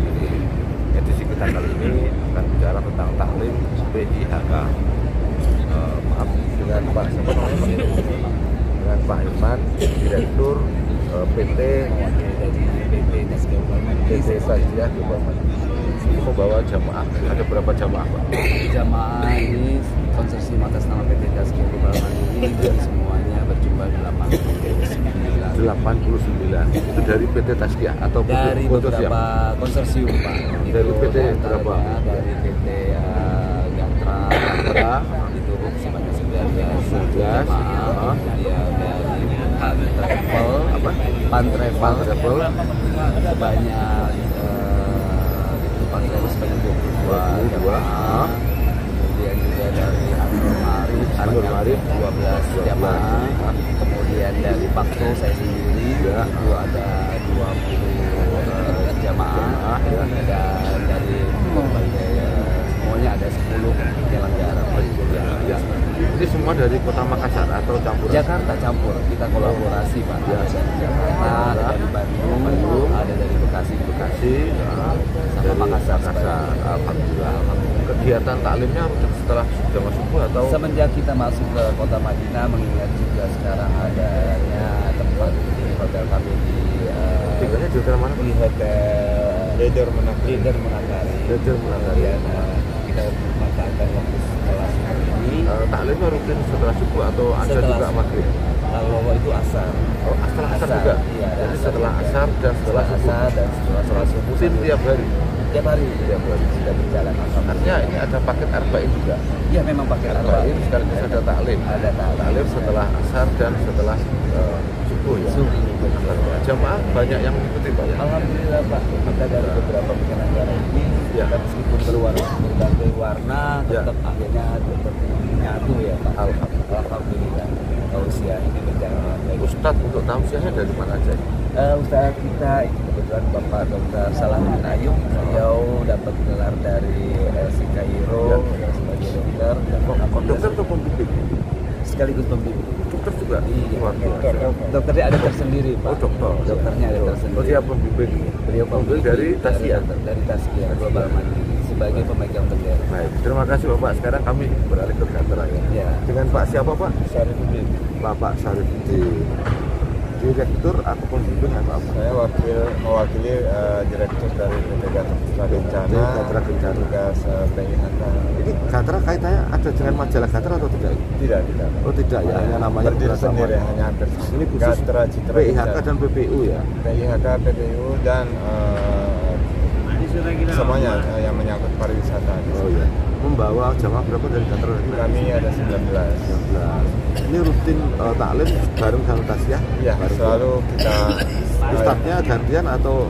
ini. Edisi kita kali ini akan bicara tentang taklim PIHK. Maaf, dengan Pak siapa namanya? Dengan Pak Irman, Direktur PT Taskia Development. Ini membawa jamaah. Ada berapa jamaah, Pak? Jamaah ini konsorsium atas nama PT Taskia Development ini dari semuanya berjumlah 89. Itu dari PT Taskia atau dari beberapa konsorsium, Pak. Dari PT berapa? Dari PT Gantra itu sebanyak 19 jamaah. Kemudian dari Pan Travel sebanyak 22 jamaah. Kemudian juga dari Anur Marif 12 jamaah. Kemudian dari Pakto saya sendiri itu ada 20 jamaah. Dan dari semuanya ada 10 penyelenggara. Ini semua dari Kota Makassar atau campur? Jakarta campur, kita kolaborasi, Pak. Ada dari Jakarta, ada dari Bandung, ada dari Bekasi, sama Makassar. Alhamdulillah. Kegiatan taklimnya setelah sudah masuk atau semenjak kita masuk ke Kota Madinah, mengingat juga sekarang adanya tempat di hotel kami di tinggalnya di hotel mana? Di hotel Leader Menakari. Kemudian kita manfaatkan waktu setelah ini. Taklimnya rutin setelah subuh atau ada juga maghrib? Kalau itu asar. Oh, setelah asar juga? Iya, jadi setelah asar dan setelah subuh. Rutin tiap hari? Tiap hari sudah berjalan. Artinya ini ada paket arba'in juga? Iya, memang paket arba'in. Sekaligus ada taklim? Ada taklim setelah asar dan setelah subuh ya? Jamaah banyak yang mengikuti, Pak ya? Alhamdulillah, Pak. Kita dari beberapa penyelenggara ini kita meskipun berbagai warna tetap akhirnya tetap menyatu ya, Pak. Alhamdulillah. Tausiah ini berjalan baik. Ustadz untuk tausiahnya dari mana aja? Ustadz kita kebetulan Bapak Dr. Salahuddin Ayub, beliau dapat gelar dari LC Kairo sebagai dokter. Dokter atau pembimbing? Sekaligus pembimbing. Dokter juga? Iya. Dokternya ada tersendiri, Pak. Oh, dokternya ada tersendiri. Oh, dia pembimbing. Beliau pembimbing dari Taskia. Dari Taskia Global Mandiri sebagai pemegang bendera. Baik, terima kasih Bapak. Sekarang kami beralih ke Gantra ya. Dengan Pak siapa, Pak? Syarifuddin. Bapak Syarifuddin. Direktur atau pembimbing atau apa? Saya mewakili direktur dari PT Gantra Kencana, tugas PIHK. Ini Gantra kaitannya ada dengan majalah Gantra atau tidak? Tidak. Oh tidak ya, hanya namanya berdiri sendiri, hanya ini khusus Gantra Citra PIHK dan PPU ya? PIHK, PPU dan semuanya yang menyangkut pariwisata. Oh iya. Membawa jamaah berapa dari Gantra? Kami ada 19. Ini rutin taklim bareng sama Taskia? Iya, selalu kita. Ustadznya gantian atau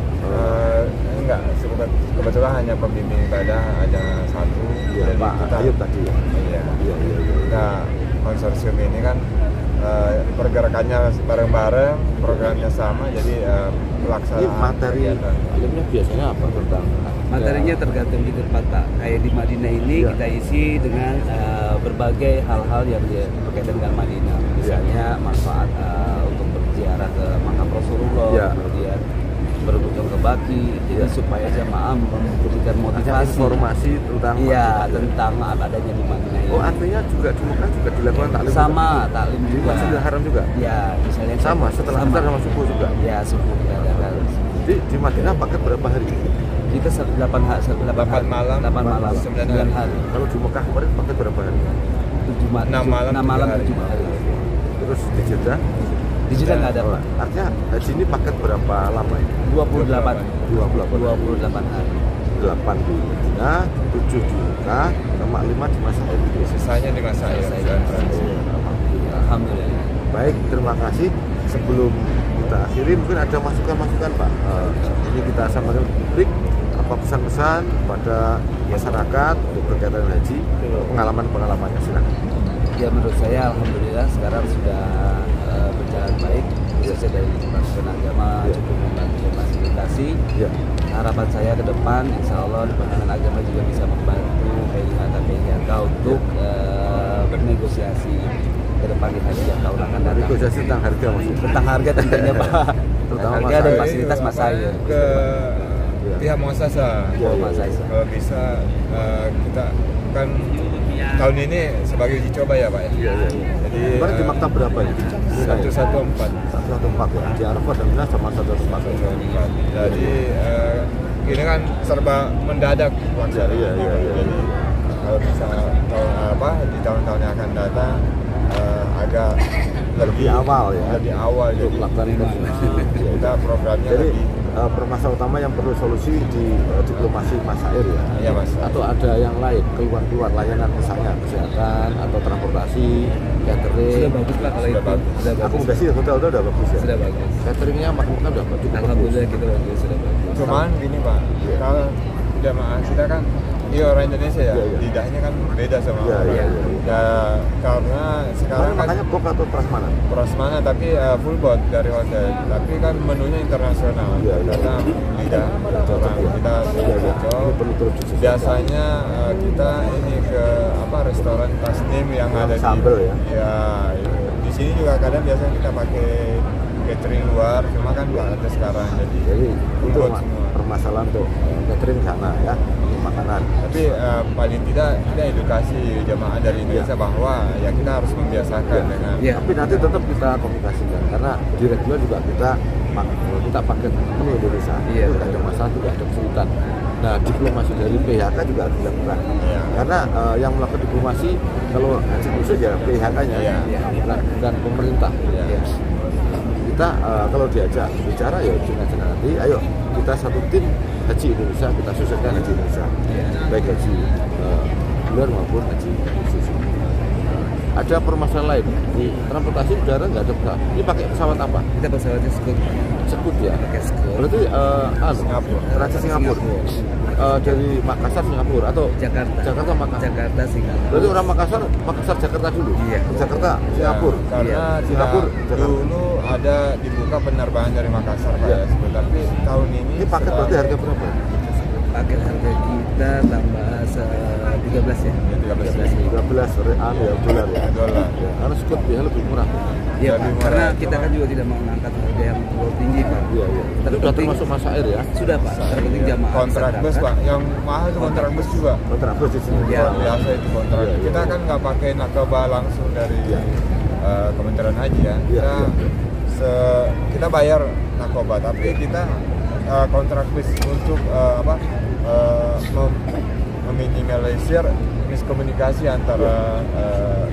enggak, kebetulan hanya pembimbing ibadah ada satu. Ya, Pak Ayub tadi ya? Iya. Nah, konsorsium ini kan pergerakannya bareng-bareng, programnya sama, jadi pelaksanaan. Ini materi taklimnya biasanya apa tentang? Materinya tergantung di tempat, Pak. Kayak di Madinah ini kita isi dengan berbagai hal-hal yang berkaitan dengan Madinah. Misalnya manfaat untuk berziarah ke makam Rasulullah, kemudian berkunjung ke Baki, jadi supaya jamaah memberikan motivasi, informasi tentang tentang adanya di Madinah ini. Oh, artinya juga di Mekah juga dilakukan taklim? Sama, taklim juga. Masjidil Haram juga? Ya, misalnya sama setelah asar sama subuh juga? Ya, subuh kita adakan. Jadi di Madinah paket berapa hari? Kita 8 malam, 9 hari. Kalau di Mekah kemarin paket berapa hari? 6 malam 7 hari. Terus di Jeddah? Di Jeddah nggak ada, Pak. Artinya haji ini paket berapa lama ini? 28 hari. 8 di Madinah, 7 di Mekah, sama 5 di Masaid. Sisanya di Masaid. Alhamdulillah. Baik, terima kasih. Sebelum kita akhiri, mungkin ada masukan-masukan, Pak. Ini kita sampaikan publik. Apa pesan-pesan kepada masyarakat untuk berkaitan haji, pengalamannya silakan. Ya, menurut saya alhamdulillah sekarang sudah berjalan baik, khususnya dari Departemen Agama cukup membantu memfasilitasi. Harapan saya ke depan, insya Allah Departemen Agama juga bisa membantu PIHK untuk bernegosiasi ke depan di haji yang tahun akan datang. Negosiasi tentang harga maksudnya? Tentang harga tentunya, Pak. Tentang harga dan fasilitas mas saya. pihak muasasa. Kalau bisa kita kan tahun ini sebagai uji coba ya Pak ya. Jadi di maktab berapa ya? 114 ya. Di Arafah dan Mina sama 114. Jadi ini kan serba mendadak Iya. Jadi kalau bisa di tahun-tahun yang akan datang agak lebih awal ya. Lebih awal untuk melakukan kita programnya jadi lebih permasalahan utama yang perlu solusi di diplomasi Masyair ya. Iya Mas. Atau ada yang lain keluar layanan misalnya kesehatan atau transportasi, catering. Sudah bagus Pak kalau itu. Akomodasi hotel udah bagus ya. Sudah bagus. Cateringnya makmumnya udah bagus. Alhamdulillah gitu bagus, sudah bagus. Cuman gini Pak, kalau jamaah kita kan orang Indonesia ya, lidahnya kan beda sama orang. Ya, karena sekarang kan makanya box atau prasmanan tapi full board dari hotel, tapi kan menunya internasional. Karena lidah orang kita cocok. Biasanya kita ini ke restoran Tasnim yang ada Sambel di sini juga kadang biasanya kita pakai catering luar, cuma kan nggak ada sekarang, jadi itu permasalahan tuh catering sana ya, makanan. Tapi paling tidak kita edukasi jamaah dari Indonesia bahwa ya kita harus membiasakan dengan. Tapi nanti tetap kita komunikasikan karena di reguler juga kita paket menu Indonesia. Itu tidak ada masalah, tidak ada kesulitan. Nah, diplomasi dari PHK juga harus dilakukan. Karena yang melakukan diplomasi kalau haji khusus ya PHK-nya, bukan pemerintah. Kita kalau diajak bicara ya dengan nanti, ayo kita satu tim haji Indonesia, kita sukseskan haji Indonesia, baik haji luar maupun haji khusus. Ada permasalahan lain di transportasi udara nggak ada pesawat. Ini pakai pesawat apa? Kita pesawatnya Scoot ya. Pakai Scoot. Berarti Singapura. Transit Singapura. Dari Makassar Singapura atau Jakarta Makassar. Jakarta Singapura. Berarti orang Makassar Jakarta dulu. Iya. Jakarta Singapura. Karena Singapura dulu ada dibuka penerbangan dari Makassar Pak ya. Tapi tahun ini paket berarti harga berapa? Paket harga kita tambah 13 ya. 13 real ya, dolar ya. Karena Scoot biaya lebih murah. Iya Pak, karena kita kan juga tidak mau mengangkat harga yang terlalu tinggi Pak. Iya. Itu sudah termasuk Masyair ya? Sudah Pak, terpenting jamaah kontrak bus Pak, yang mahal itu kontrak bus juga. Kontrak bus di sini. Biasa itu kontrak. Kita kan nggak pakai nakaba langsung dari Kementerian Haji ya. Kita bayar nakaba, tapi kita kontrak bus untuk meminimalisir miskomunikasi antara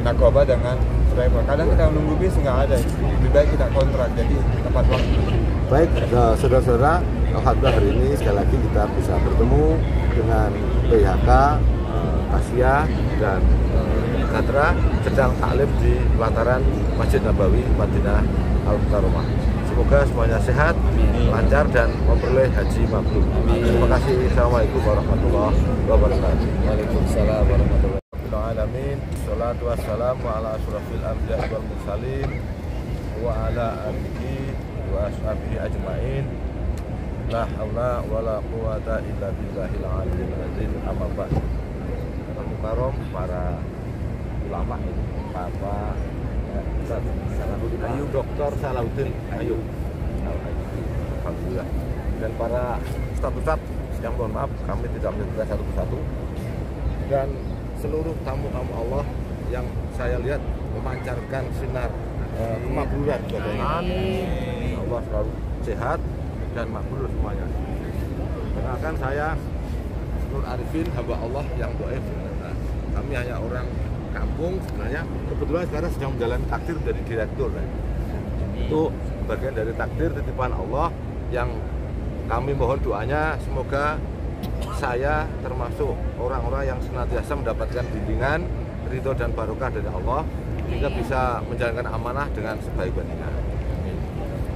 nakaba dengan driver. Kadang kita menunggu bis nggak ada, lebih baik kita kontrak, jadi tepat waktu. Baik, saudara-saudara, alhamdulillah hari ini sekali lagi kita bisa bertemu dengan PHK, Tasya dan Katra sedang taklim di pelataran Masjid Nabawi Madinah Al-Mukarramah. Semoga semuanya sehat, lancar dan memperoleh haji mabrur. Terima kasih. Assalamualaikum warahmatullahi wabarakatuh. Waalaikumsalam warahmatullahi Alamin. Salatu wassalamu ala asyrafil anbiya wal mursalin wa ala alihi wa ashabihi ajmain. La haula wala quwata illa billahil aliyyil azim. Amma ba'd. Mukarram para ulama ini, Bapak Salahuddin Ayub, Dr. Salahuddin Ayub. Alhamdulillah. Dan para ustaz-ustaz yang mohon maaf kami tidak menyebutkan satu persatu. Dan seluruh tamu-tamu Allah yang saya lihat memancarkan sinar kemakmuran. Amin. Allah selalu sehat dan makmur semuanya. Kenalkan saya Nur Arifin, hamba Allah yang doif. Nah, kami hanya orang kampung sebenarnya. Kebetulan sekarang sedang menjalani takdir dari direktur. Itu bagian dari takdir titipan Allah yang kami mohon doanya semoga saya termasuk orang-orang yang senantiasa mendapatkan bimbingan, ridho dan barokah dari Allah sehingga bisa menjalankan amanah dengan sebaik-baiknya.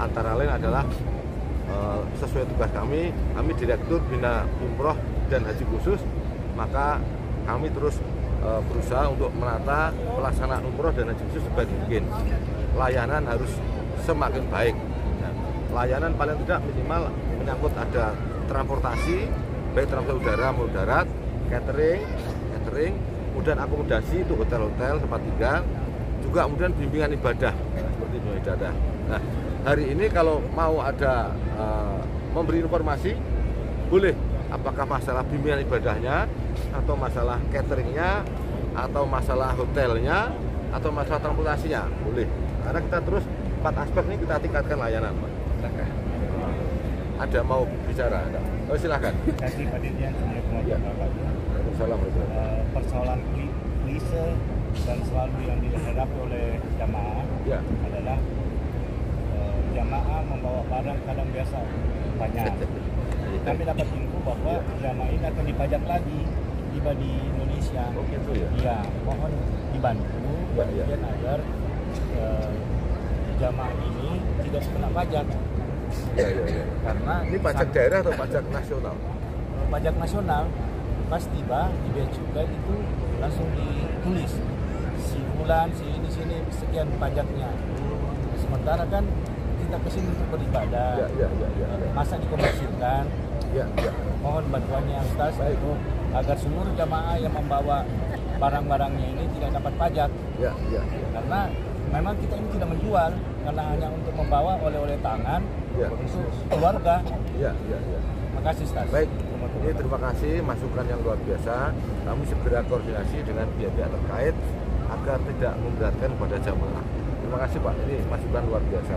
Antara lain adalah sesuai tugas kami Direktur Bina Umroh dan Haji Khusus, maka kami terus berusaha untuk menata pelaksanaan umroh dan haji khusus sebaik mungkin. Layanan harus semakin baik. Layanan paling tidak minimal menyangkut ada transportasi, baik transportasi udara maupun darat, catering, kemudian akomodasi itu hotel-hotel tempat tinggal, juga kemudian bimbingan ibadah seperti bimbingan ibadah. Nah, hari ini kalau mau ada memberi informasi boleh. Apakah masalah bimbingan ibadahnya, atau masalah cateringnya, atau masalah hotelnya, atau masalah transportasinya, boleh. Karena kita terus 4 aspek ini kita tingkatkan layanan, Pak. Ada mau bicara? Oh, silakan. Kasih Pak Dirjen, Assalamualaikum warahmatullahi wabarakatuh. Persoalan klise dan selalu yang dihadapi oleh jamaah adalah jamaah membawa barang kadang biasa banyak. Kami dapat info bahwa jamaah ini akan dipajak lagi tiba di Indonesia. Oh gitu ya? Iya, mohon dibantu agar jamaah ini tidak kena pajak. Iya. Karena ini pajak daerah atau pajak nasional? Pajak nasional pas tiba di bea cukai itu langsung ditulis si bulan si ini sini sekian pajaknya. Sementara kan kita kesini untuk beribadah. Masa dikomersilkan? Mohon bantuannya Ustaz itu agar seluruh jamaah yang membawa barang-barangnya ini tidak dapat pajak. Karena memang kita ini tidak menjual, karena hanya untuk membawa oleh-oleh tangan untuk keluarga. Terima kasih Ustaz. Baik, ini terima kasih masukan yang luar biasa. Kami segera koordinasi dengan pihak-pihak terkait agar tidak memberatkan pada jamaah. Terima kasih Pak, ini masukan luar biasa.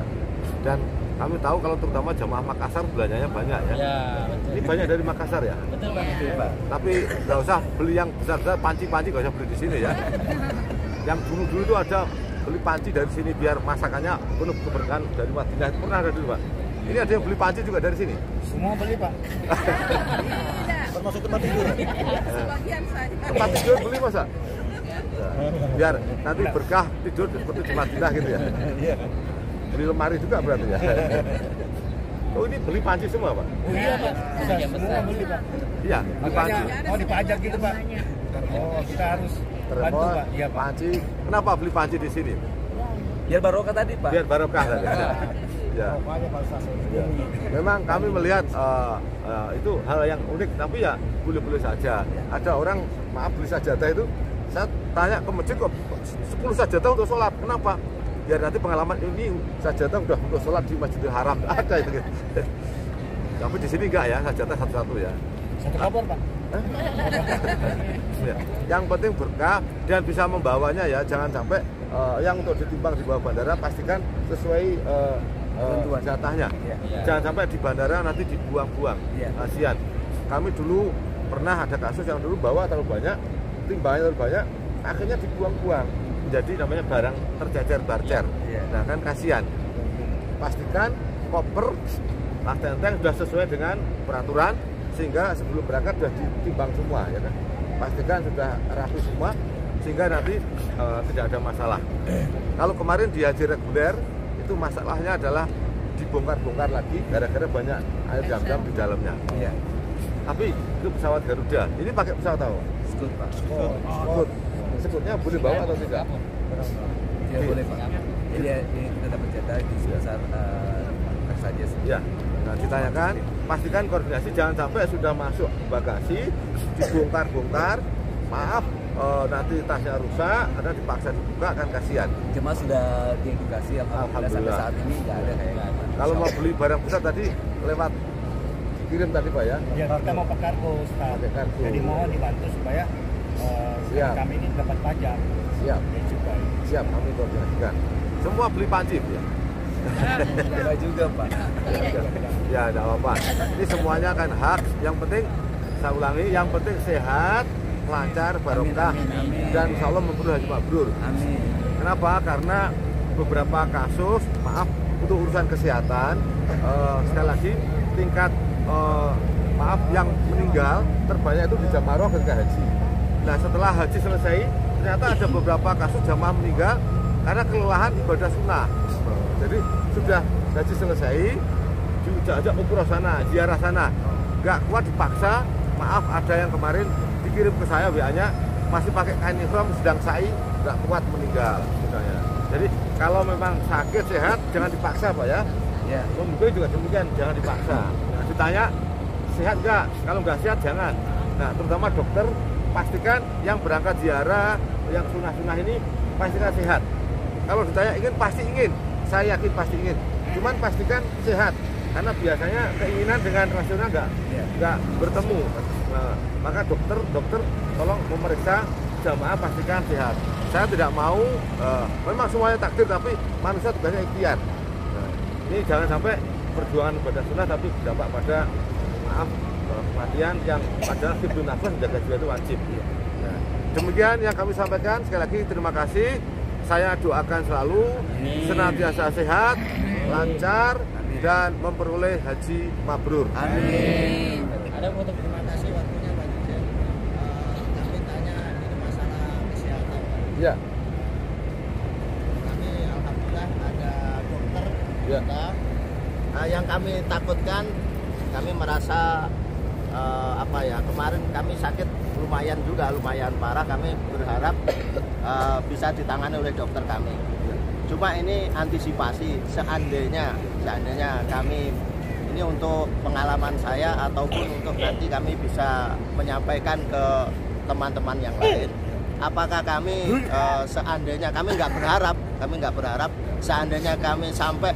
Dan kami tahu kalau terutama jamaah Makassar belanjanya banyak ya. Betul. Ini banyak dari Makassar ya. Betul Pak. Tapi nggak usah beli yang besar-besar, panci-panci nggak usah beli di sini ya. Yang dulu-dulu itu ada beli panci dari sini biar masakannya penuh keberkahan dari Madinah. Itu pernah ada dulu Pak. Ini ada yang beli panci juga dari sini. Semua beli Pak. Termasuk tempat tidur. Sebagian saja. Tempat tidur beli masa? Biar nanti berkah tidur seperti di Madinah gitu ya. Beli lemari juga berarti ya. Oh ini beli panci semua Pak? Oh iya Pak. Semua beli Pak. Iya, beli panci. Oh dipajak gitu Pak. Oh kita harus bantu Pak. Iya Pak. Panci. Kenapa beli panci di sini? Biar barokah tadi Pak. Biar barokah tadi. Ya. Memang kami melihat itu hal yang unik, tapi ya boleh-boleh saja. Ada orang maaf beli sajadah itu, saya tanya ke masjid kok 10 sajadah untuk sholat. Kenapa? Biar nanti pengalaman ini sajadah udah untuk sholat di Masjidil Haram. Ada itu gitu. Tapi di sini enggak ya, sajadah satu-satu ya. Satu kabar Pak. Ya. Yang penting berkah dan bisa membawanya ya, jangan sampai yang untuk ditimbang di bawah bandara pastikan sesuai jatahnya. Jangan sampai di bandara nanti dibuang-buang. Kasihan. Kami dulu pernah ada kasus yang dulu bawa terlalu banyak, timbangannya terlalu banyak, akhirnya dibuang-buang. Menjadi namanya barang tercecer barcer. Nah kan kasihan. Pastikan koper tas tenteng sudah sesuai dengan peraturan, sehingga sebelum berangkat sudah ditimbang semua ya kan. Pastikan sudah rapi semua sehingga nanti tidak ada masalah. Kalau kemarin di haji reguler itu masalahnya adalah dibongkar-bongkar lagi gara-gara banyak air zam-zam di dalamnya. Tapi itu pesawat Garuda. Ini pakai pesawat tahu? Scoot Pak. Scoot. Scootnya boleh bawa atau tidak? Ya boleh Pak. Jadi ini kita dapat jatah di sebesar saja sih. Ya. Nah ditanyakan, pastikan koordinasi jangan sampai sudah masuk bagasi dibongkar-bongkar. Maaf, nanti tasnya rusak, karena dipaksa dibuka kan kasihan. Cuma sudah diedukasi alhamdulillah sampai saat ini nggak ada kayak gitu. Kalau mau beli barang besar tadi lewat kirim tadi Pak ya? Ya kita mau pakai kargo Ustaz. Pakai kargo. Jadi mohon dibantu supaya kami ini dapat pajak. Siap. Siap, kami koordinasikan. Semua beli panci ya? Enggak juga Pak. Ya tidak apa-apa. Ini semuanya kan hak. Yang penting saya ulangi, yang penting sehat, lancar, barokah, dan insya Allah memperoleh haji mabrur. Amin. Kenapa? Karena beberapa kasus, maaf, untuk urusan kesehatan, sekali lagi tingkat maaf yang meninggal terbanyak itu di jamaah ketika haji. Nah setelah haji selesai, ternyata ada beberapa kasus jamaah meninggal karena kelelahan ibadah sunnah. Jadi sudah haji selesai, diajak umroh sana, ziarah sana, nggak kuat dipaksa. Maaf, ada yang kemarin dikirim ke saya WA-nya masih pakai kain ihram sedang sa'i, nggak kuat meninggal misalnya. Jadi kalau memang sakit sehat jangan dipaksa Pak ya. Ya. Mungkin juga demikian, jangan dipaksa. Nah, ditanya sehat nggak? Kalau nggak sehat jangan. Nah terutama dokter pastikan yang berangkat ziarah, yang sunnah-sunnah ini pastikan sehat. Kalau ditanya ingin, pasti ingin. Saya yakin pasti ingin. Cuman pastikan sehat. karena biasanya keinginan dengan rasional nggak bertemu. Nah, maka dokter tolong memeriksa jamaah, pastikan sehat. Saya tidak mau, memang semuanya takdir, tapi manusia tugasnya ikhtiar. Nah, ini jangan sampai perjuangan ibadah sunnah tapi berdampak pada kematian yang padahal hifdzun nafas menjaga jiwa itu wajib. Nah, demikian yang kami sampaikan. Sekali lagi terima kasih. Saya doakan selalu senantiasa sehat, lancar, dan memperoleh haji mabrur. Amin. Ada foto terima kasih waktunya Pak Dirjen. Kami tanya ini masalah kesehatan. Ya. Kami alhamdulillah ada dokter kita. Yang kami takutkan, kami merasa kemarin kami sakit lumayan parah. Kami berharap bisa ditangani oleh dokter kami. Cuma ini antisipasi, seandainya kami ini untuk pengalaman saya ataupun untuk nanti kami bisa menyampaikan ke teman-teman yang lain. Apakah kami seandainya kami nggak berharap seandainya kami sampai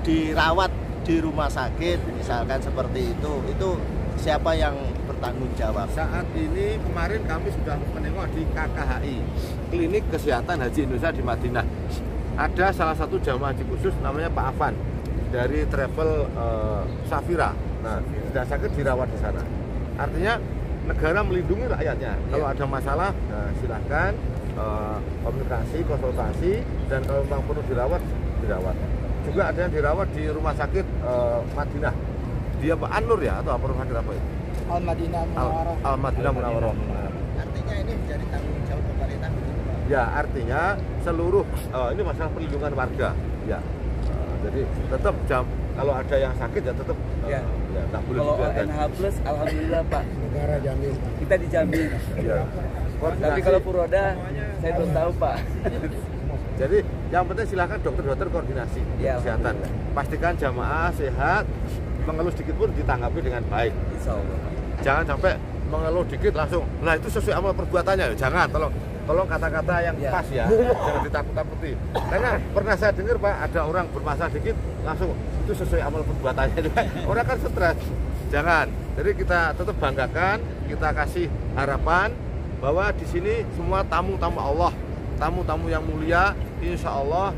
dirawat di rumah sakit misalkan seperti itu siapa yang bertanggung jawab? Saat ini kemarin kami sudah menengok di KKHI, Klinik Kesehatan Haji Indonesia di Madinah. Ada salah satu jamaah haji khusus namanya Pak Afan dari travel Safira. Nah, sudah sakit dirawat di sana. Artinya negara melindungi rakyatnya. Kalau ada masalah, silahkan komunikasi, konsultasi, dan kalau memang perlu dirawat. Juga ada yang dirawat di rumah sakit Madinah. Dia Pak An-Nur ya atau apa rumah sakit apa itu? Al-Madinah Munawwarah. Al-Madinah Munawwarah. Artinya ini menjadi tanggung jawab pemerintah. Ya, artinya seluruh ini masalah perlindungan warga. Ya. Jadi tetap kalau ada yang sakit ya tetap tak boleh dibiarkan. Kalau ONH+ alhamdulillah Pak. Negara jamin. Kita dijamin. Ya. Tapi kalau Puroda saya belum tahu Pak. Jadi yang penting silahkan dokter koordinasi kesehatan. Pastikan jamaah sehat, mengeluh sedikit pun ditanggapi dengan baik. Insya Allah. Jangan sampai mengeluh dikit langsung. Nah itu sesuai amal perbuatannya. Jangan, tolong kata-kata yang pas ya. Jangan ditakut-takuti. Karena pernah saya dengar Pak, ada orang bermasalah dikit langsung itu sesuai amal perbuatannya. Orang kan stres. Jangan. Jadi kita tetap banggakan, kita kasih harapan bahwa di sini semua tamu-tamu Allah, tamu-tamu yang mulia. Insya Allah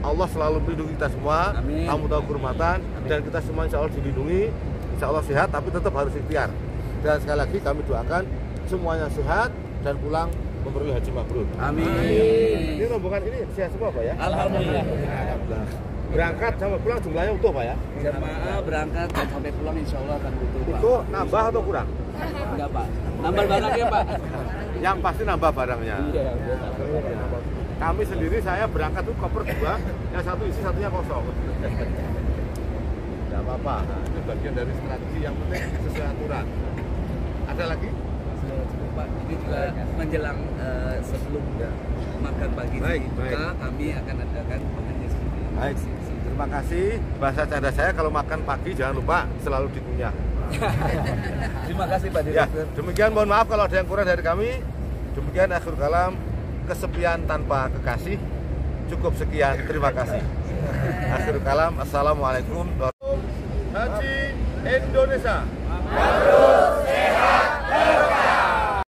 Allah selalu melindungi kita semua. Tamu-tamu kehormatan. Dan kita semua insya Allah dilindungi, insya Allah sehat, tapi tetap harus ikhtiar. Dan sekali lagi kami doakan semuanya sehat dan pulang memperoleh haji mabrur. Amin. Ini rombongan ini sehat semua Pak ya? Alhamdulillah. Berangkat sampai pulang jumlahnya utuh Pak ya? Jamaah berangkat dan sampai pulang insya Allah akan utuh Pak. Itu nambah atau kurang? Enggak Pak. Nambah barangnya Pak. Yang pasti nambah barangnya. Iya. Kami sendiri saya berangkat tuh koper 2, yang satu isi satunya kosong. Tidak apa-apa. Nah, itu bagian dari strategi yang penting sesuai aturan. Ada lagi? Cukup Pak. Ini juga menjelang sebelum makan pagi Baik. kami akan adakan pengajian seperti ini. Baik. Terima kasih. Bahasa canda saya kalau makan pagi jangan lupa selalu dikunyah. Terima kasih Pak Ya, Direktur. demikian mohon maaf kalau ada yang kurang dari kami. Demikian akhir kalam, kesepian tanpa kekasih. Cukup sekian, terima kasih. Akhir kalam, assalamualaikum warahmatullahi wabarakatuh. Haji Indonesia.